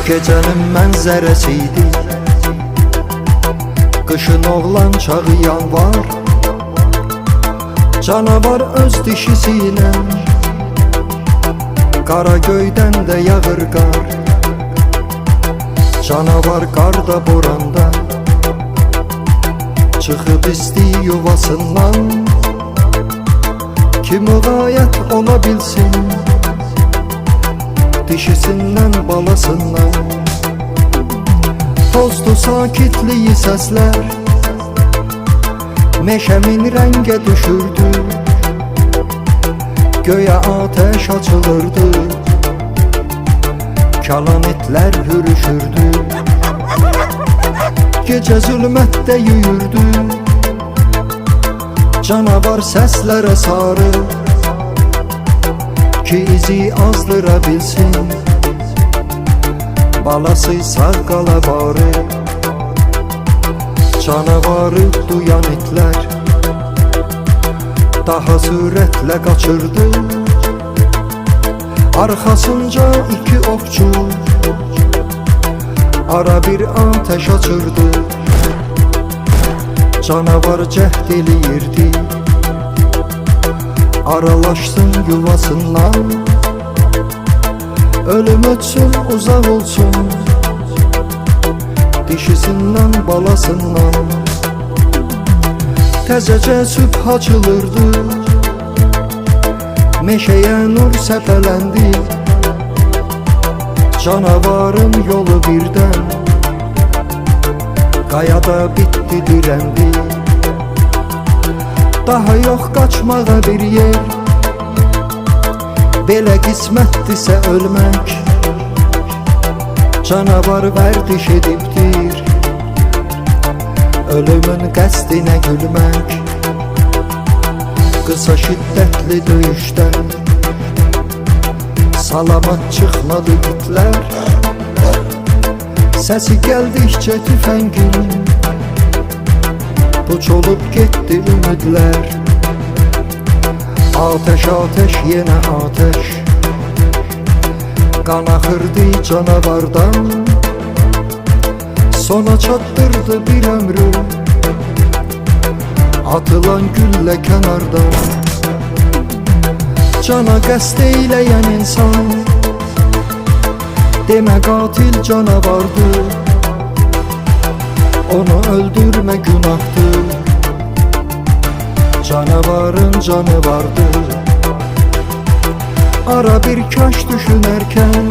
Gecenin mənzərəsiydi, qışın oğlan çağı yanvar. Canavar öz dişisiyle qara göydən də yağır qar. Canavar qarda boranda çıxıb istəyir yuvasından. Ki müğayət ola bilsin dişisindən balasından. Tozdu sakitliyi səslər, meşəmin rəngə düşürdü. Göyə ateş açılırdı, kalanetlər hürüşürdü. Gecə zülmətdə yüyürdü, canavar səslərə sarı. Ki izi azdıra bilsin, balası sağ qala barı. Canavarı duyan itlər daha sürətlə qaçırdı. Arxasınca iki ovçu ara bir ateş açırdı. Canavar cəhd eləyirdi, aralaşsın yuvasından. Ölüm ötsün, uzaq olsun dişisindən balasından. Təzəcə sübh açılırdı, meşəyə nur səpələndi. Canavarın yolu birdən qayada bitdi, dirəndi. Daha yox qaçmağa bir yer, belə qismətdirsə ölmək. Canavar vərdiş edibdir, ölümün qəsdinə gülmək. Qısa şiddətli döyüşdən salamat çıxmadı itlər. Səsi gəldikcə tüfəngin puç olub getdi ümidlər. Ateş, ateş, yenə ateş, qan axırdı canavardan. Sona çatdırdı bir ömrü atılan güllə kənardan. Cana qəsd eyləyən insan demə qatil canavardır. Onu öldürmə günahdır, canavarın canı vardır. Ara bir kaş düşünərkən